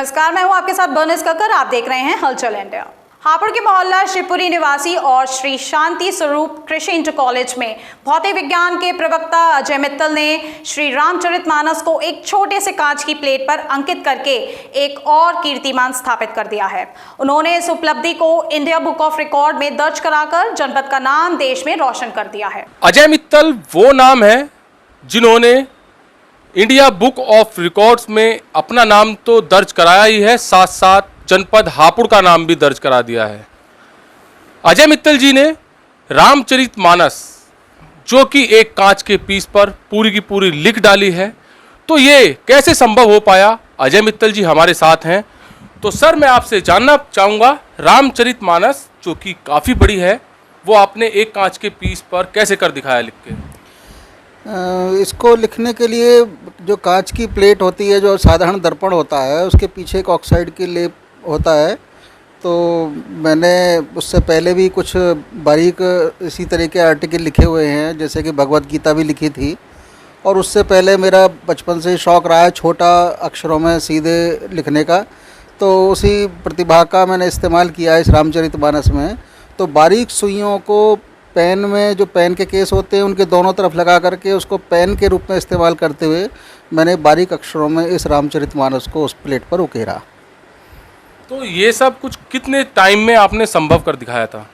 नमस्कार, मैं हूं आपके साथ बर्निस कक्कर। आप देख रहे हैं हलचल इंडिया। हापुड़ के मोहल्ला शिवपुरी निवासी और श्री शांति स्वरूप कृषि इंटर कॉलेज में भौतिक विज्ञान के प्रवक्ता अजय मित्तल ने श्री रामचरितमानस को एक छोटे से कांच की प्लेट पर अंकित करके एक और कीर्तिमान स्थापित कर दिया है। उन्होंने इस उपलब्धि को इंडिया बुक ऑफ रिकॉर्ड में दर्ज कराकर जनपद का नाम देश में रोशन कर दिया है। अजय मित्तल वो नाम है जिन्होंने इंडिया बुक ऑफ रिकॉर्ड्स में अपना नाम तो दर्ज कराया ही है, साथ साथ जनपद हापुड़ का नाम भी दर्ज करा दिया है। अजय मित्तल जी ने रामचरितमानस जो कि एक कांच के पीस पर पूरी की पूरी लिख डाली है, तो ये कैसे संभव हो पाया? अजय मित्तल जी हमारे साथ हैं। तो सर, मैं आपसे जानना चाहूँगा, रामचरितमानस जो कि काफ़ी बड़ी है, वो आपने एक कांच के पीस पर कैसे कर दिखाया लिख के? इसको लिखने के लिए जो कांच की प्लेट होती है, जो साधारण दर्पण होता है, उसके पीछे एक ऑक्साइड की लेप होता है। तो मैंने उससे पहले भी कुछ बारीक इसी तरह के आर्टिकल लिखे हुए हैं, जैसे कि भगवत गीता भी लिखी थी। और उससे पहले मेरा बचपन से शौक़ रहा है छोटा अक्षरों में सीधे लिखने का, तो उसी प्रतिभा का मैंने इस्तेमाल किया है इस रामचरितमानस में। तो बारीक सुइयों को पेन में, जो पेन के केस होते हैं उनके दोनों तरफ लगा करके उसको पेन के रूप में इस्तेमाल करते हुए मैंने बारीक अक्षरों में इस रामचरितमानस को उस प्लेट पर उकेरा। तो ये सब कुछ कितने टाइम में आपने संभव कर दिखाया था?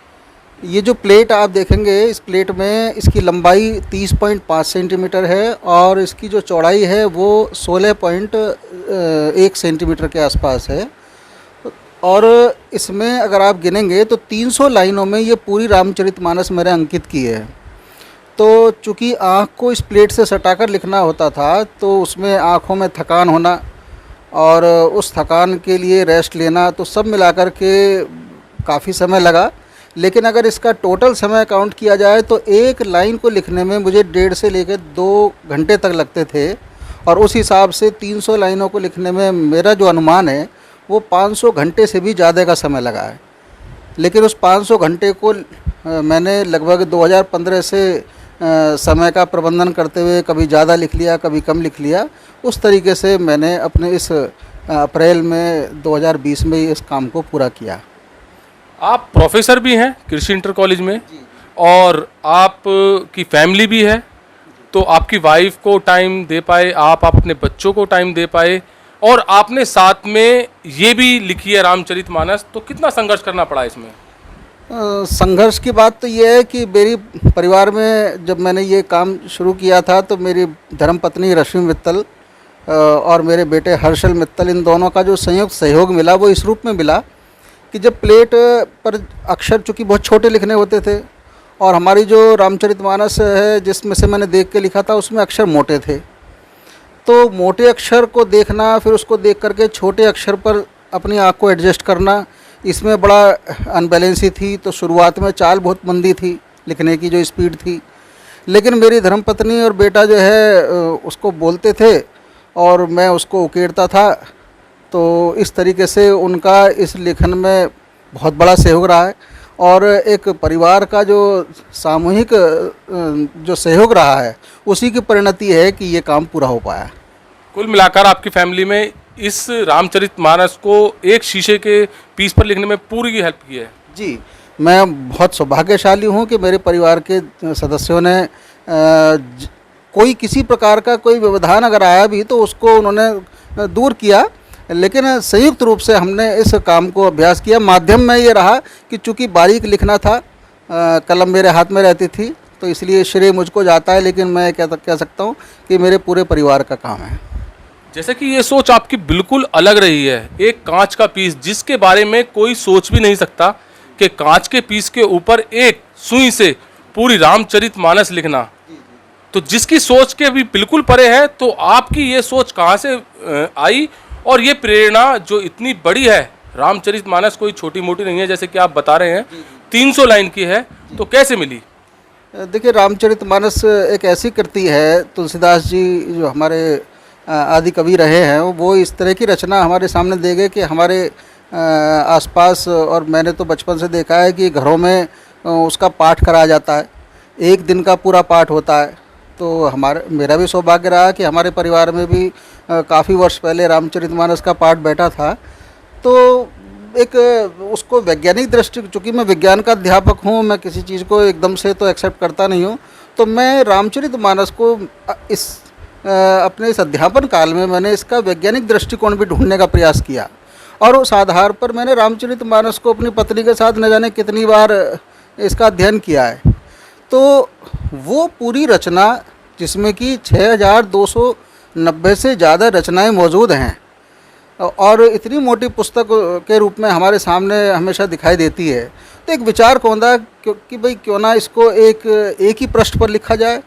ये जो प्लेट आप देखेंगे, इस प्लेट में इसकी लंबाई 30.5 सेंटीमीटर है और इसकी जो चौड़ाई है वो 16.1 सेंटीमीटर के आसपास है। और इसमें अगर आप गिनेंगे तो 300 लाइनों में ये पूरी रामचरितमानस मैंने अंकित की है। तो चूँकि आँख को इस प्लेट से सटाकर लिखना होता था, तो उसमें आँखों में थकान होना और उस थकान के लिए रेस्ट लेना, तो सब मिलाकर के काफ़ी समय लगा। लेकिन अगर इसका टोटल समय काउंट किया जाए तो एक लाइन को लिखने में मुझे 1.5 से लेकर 2 घंटे तक लगते थे। और उस हिसाब से 300 लाइनों को लिखने में मेरा जो अनुमान है वो 500 घंटे से भी ज़्यादा का समय लगा है। लेकिन उस 500 घंटे को मैंने लगभग 2015 से समय का प्रबंधन करते हुए कभी ज़्यादा लिख लिया, कभी कम लिख लिया। उस तरीके से मैंने अपने इस अप्रैल में 2020 में इस काम को पूरा किया। आप प्रोफेसर भी हैं कृषि इंटर कॉलेज में और आप की फैमिली भी है, तो आपकी वाइफ को टाइम दे पाए, आप अपने बच्चों को टाइम दे पाए, और आपने साथ में ये भी लिखी है रामचरितमानस, तो कितना संघर्ष करना पड़ा इसमें? संघर्ष की बात तो ये है कि मेरी परिवार में जब मैंने ये काम शुरू किया था तो मेरी धर्मपत्नी रश्मि मित्तल और मेरे बेटे हर्षल मित्तल, इन दोनों का जो संयुक्त सहयोग मिला वो इस रूप में मिला कि जब प्लेट पर अक्षर चूँकि बहुत छोटे लिखने होते थे और हमारी जो रामचरितमानस है जिसमें से मैंने देख के लिखा था उसमें अक्षर मोटे थे, तो मोटे अक्षर को देखना, फिर उसको देख करके छोटे अक्षर पर अपनी आँख को एडजस्ट करना, इसमें बड़ा अनबैलेंसी थी। तो शुरुआत में चाल बहुत मंदी थी, लिखने की जो स्पीड थी। लेकिन मेरी धर्मपत्नी और बेटा जो है उसको बोलते थे और मैं उसको उकेरता था। तो इस तरीके से उनका इस लेखन में बहुत बड़ा सहयोग रहा है और एक परिवार का जो सामूहिक जो सहयोग रहा है उसी की परिणति है कि ये काम पूरा हो पाया। कुल मिलाकर आपकी फैमिली में इस रामचरितमानस को एक शीशे के पीस पर लिखने में पूरी की हेल्प की है? जी, मैं बहुत सौभाग्यशाली हूँ कि मेरे परिवार के सदस्यों ने कोई किसी प्रकार का कोई व्यवधान अगर आया भी तो उसको उन्होंने दूर किया। लेकिन संयुक्त रूप से हमने इस काम को अभ्यास किया। माध्यम में ये रहा कि चूँकि बारीक लिखना था, कलम मेरे हाथ में रहती थी, तो इसलिए श्रेय मुझको जाता है, लेकिन मैं कह सकता हूँ कि मेरे पूरे परिवार का काम है। जैसे कि ये सोच आपकी बिल्कुल अलग रही है। एक कांच का पीस जिसके बारे में कोई सोच भी नहीं सकता कि कांच के पीस के ऊपर एक सुई से पूरी रामचरितमानस लिखना, तो जिसकी सोच के भी बिल्कुल परे है। तो आपकी ये सोच कहाँ से आई और ये प्रेरणा जो इतनी बड़ी है? रामचरितमानस कोई छोटी मोटी नहीं है, जैसे कि आप बता रहे हैं 300 लाइन की है, तो कैसे मिली? देखिए, रामचरितमानस एक ऐसी कृति है, तुलसीदास जी जो हमारे आदि कवि रहे हैं वो इस तरह की रचना हमारे सामने दे गए कि हमारे आसपास, और मैंने तो बचपन से देखा है कि घरों में उसका पाठ कराया जाता है, एक दिन का पूरा पाठ होता है। तो मेरा भी सौभाग्य रहा कि हमारे परिवार में भी काफ़ी वर्ष पहले रामचरितमानस का पाठ बैठा था, तो एक उसको वैज्ञानिक दृष्टि, चूँकि मैं विज्ञान का अध्यापक हूँ, मैं किसी चीज़ को एकदम से तो एक्सेप्ट करता नहीं हूँ, तो मैं रामचरितमानस को अपने इस अध्यापन काल में मैंने इसका वैज्ञानिक दृष्टिकोण भी ढूंढने का प्रयास किया, और उस आधार पर मैंने रामचरितमानस को अपनी पत्नी के साथ न जाने कितनी बार इसका अध्ययन किया है। तो वो पूरी रचना, जिसमें कि 6290 से ज़्यादा रचनाएं मौजूद हैं और इतनी मोटी पुस्तक के रूप में हमारे सामने हमेशा दिखाई देती है, तो एक विचार कौंधा कि भाई क्यों ना इसको एक ही पृष्ठ पर लिखा जाए।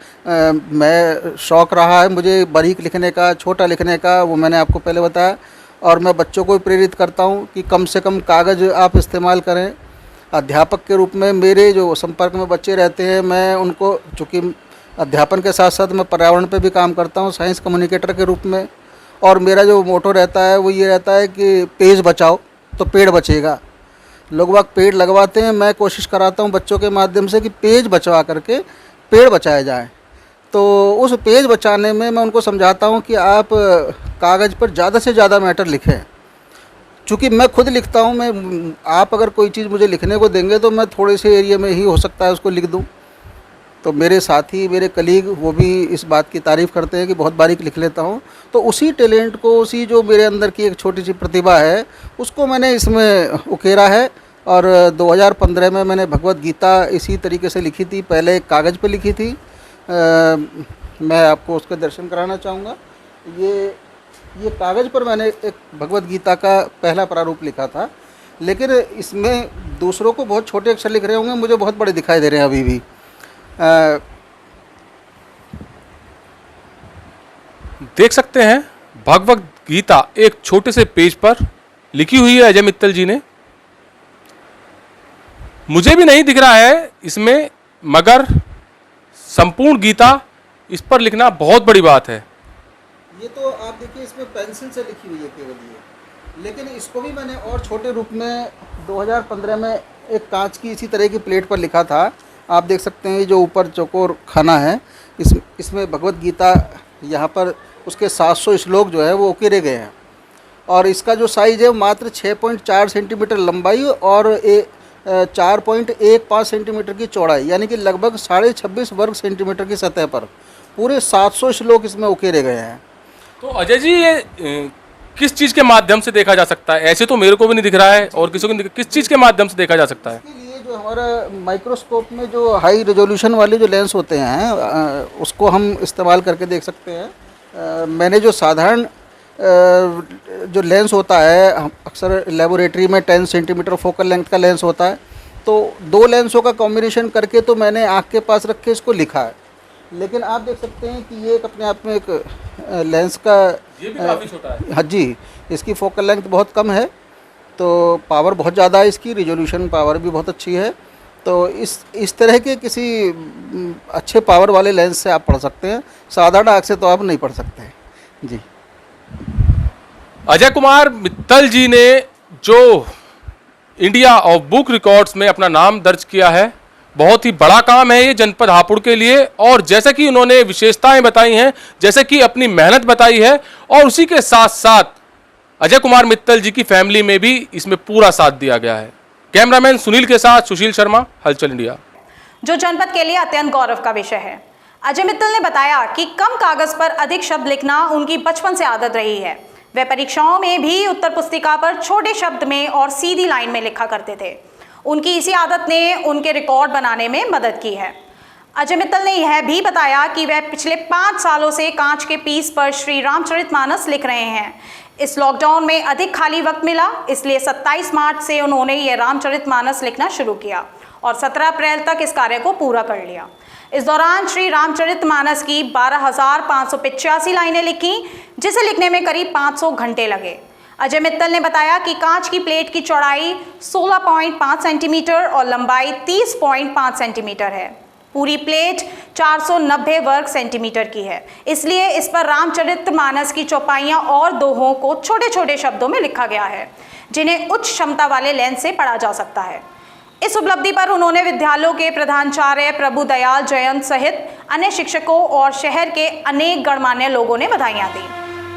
मैं शौक़ रहा है मुझे बारीक लिखने का, छोटा लिखने का, वो मैंने आपको पहले बताया, और मैं बच्चों को भी प्रेरित करता हूँ कि कम से कम कागज़ आप इस्तेमाल करें। अध्यापक के रूप में मेरे जो संपर्क में बच्चे रहते हैं, मैं उनको, चूँकि अध्यापन के साथ साथ मैं पर्यावरण पे भी काम करता हूँ साइंस कम्युनिकेटर के रूप में, और मेरा जो मोटो रहता है वो ये रहता है कि पेड़ बचाओ तो पेड़ बचेगा। लोग बाग पेड़ लगवाते हैं, मैं कोशिश कराता हूँ बच्चों के माध्यम से कि पेड़ बचवा करके पेड़ बचाए जाएँ। तो उस पेड़ बचाने में मैं उनको समझाता हूँ कि आप कागज़ पर ज़्यादा से ज़्यादा मैटर लिखें। चूँकि मैं खुद लिखता हूँ, मैं, आप अगर कोई चीज़ मुझे लिखने को देंगे तो मैं थोड़े से एरिया में ही हो सकता है उसको लिख दूँ। तो मेरे साथी, मेरे कलीग, वो भी इस बात की तारीफ़ करते हैं कि बहुत बारीक लिख लेता हूँ। तो उसी टैलेंट को, उसी जो मेरे अंदर की एक छोटी सी प्रतिभा है, उसको मैंने इसमें उकेरा है। और 2015 में मैंने भगवत गीता इसी तरीके से लिखी थी, पहले एक कागज़ पे लिखी थी। मैं आपको उसका दर्शन कराना चाहूँगा। ये कागज़ पर मैंने एक भगवत गीता का पहला प्रारूप लिखा था, लेकिन इसमें दूसरों को बहुत छोटे अक्षर लिख रहे होंगे, मुझे बहुत बड़े दिखाई दे रहे हैं अभी भी। देख सकते हैं भगवत गीता एक छोटे से पेज पर लिखी हुई है अजय मित्तल जी ने। मुझे भी नहीं दिख रहा है इसमें, मगर संपूर्ण गीता इस पर लिखना बहुत बड़ी बात है। ये तो आप देखिए, इसमें पेंसिल से लिखी हुई है केवल ये, लेकिन इसको भी मैंने और छोटे रूप में 2015 में एक कांच की इसी तरह की प्लेट पर लिखा था। आप देख सकते हैं जो ऊपर चौकोर खाना है, इसमें भगवत गीता, यहाँ पर उसके 700 श्लोक जो है वो उकेरे गए हैं, और इसका जो साइज़ है मात्र 6.4 सेंटीमीटर लंबाई और 4.15 सेंटीमीटर की चौड़ाई, यानी कि लगभग 26.5 वर्ग सेंटीमीटर की सतह पर पूरे 700 श्लोक इसमें उकेरे गए हैं। तो अजय जी, ये किस चीज़ के माध्यम से देखा जा सकता है? ऐसे तो मेरे को भी नहीं दिख रहा है और किसी को नहीं, किस चीज़ के माध्यम से देखा जा सकता है? इसके लिए जो हमारा माइक्रोस्कोप में जो हाई रेजोल्यूशन वाले जो लेंस होते हैं, उसको हम इस्तेमाल करके देख सकते हैं। मैंने जो साधारण जो लेंस होता है, अक्सर लेबोरेटरी में 10 सेंटीमीटर फोकल लेंथ का लेंस होता है, तो दो लेंसों का कॉम्बिनेशन करके तो मैंने आँख के पास रख के इसको लिखा है। लेकिन आप देख सकते हैं कि ये एक अपने आप में एक लेंस का, ये भी काफ़ी छोटा है। हाँ जी, इसकी फोकल लेंथ बहुत कम है, तो पावर बहुत ज़्यादा है, इसकी रिजोल्यूशन पावर भी बहुत अच्छी है। तो इस तरह के किसी अच्छे पावर वाले लेंस से आप पढ़ सकते हैं, साधारण आँख से तो आप नहीं पढ़ सकते हैं जी। अजय कुमार मित्तल जी ने जो इंडिया ऑफ बुक रिकॉर्ड्स में अपना नाम दर्ज किया है, बहुत ही बड़ा काम है ये जनपद हापुड़ के लिए। और जैसे कि उन्होंने विशेषताएं बताई हैं, जैसे कि अपनी मेहनत बताई है, और उसी के साथ साथ अजय कुमार मित्तल जी की फैमिली में भी इसमें पूरा साथ दिया गया है। कैमरामैन सुनील के साथ सुशील शर्मा, हलचल इंडिया। जो जनपद के लिए अत्यंत गौरव का विषय है। अजय मित्तल ने बताया कि कम कागज पर अधिक शब्द लिखना उनकी बचपन से आदत रही है। वे परीक्षाओं में भी उत्तर पुस्तिका पर छोटे शब्द में और सीधी लाइन में लिखा करते थे। उनकी इसी आदत ने उनके रिकॉर्ड बनाने में मदद की है। अजय मित्तल ने यह भी बताया कि वह पिछले 5 सालों से कांच के पीस पर श्री रामचरितमानस लिख रहे हैं। इस लॉकडाउन में अधिक खाली वक्त मिला, इसलिए 27 मार्च से उन्होंने ये रामचरितमानस लिखना शुरू किया और 17 अप्रैल तक इस कार्य को पूरा कर लिया। इस दौरान श्री रामचरितमानस की 12,585 लाइनें लिखी, जिसे लिखने में करीब 500 घंटे लगे। अजय मित्तल ने बताया कि कांच की प्लेट की चौड़ाई 16.5 सेंटीमीटर और लंबाई 30.5 सेंटीमीटर है। पूरी प्लेट 490 वर्ग सेंटीमीटर की है, इसलिए इस पर रामचरितमानस की चौपाइयाँ और दोहों को छोटे छोटे शब्दों में लिखा गया है, जिन्हें उच्च क्षमता वाले लेंस से पढ़ा जा सकता है। इस उपलब्धि पर उन्होंने विद्यालयों के प्रधानाचार्य प्रभु दयाल जयंत सहित अन्य शिक्षकों और शहर के अनेक गणमान्य लोगों ने बधाइयाँ दी।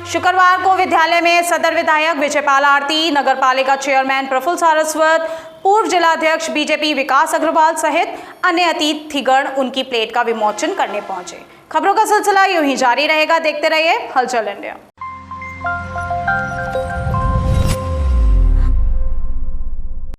शुक्रवार को विद्यालय में सदर विधायक विजयपाल आरती, नगर पालिका चेयरमैन प्रफुल्ल सारस्वत, पूर्व जिलाध्यक्ष बीजेपी विकास अग्रवाल सहित अन्य अतिथिगण उनकी प्लेट का विमोचन करने पहुंचे। खबरों का सिलसिला यूं ही जारी रहेगा। देखते रहिए हलचल इंडिया।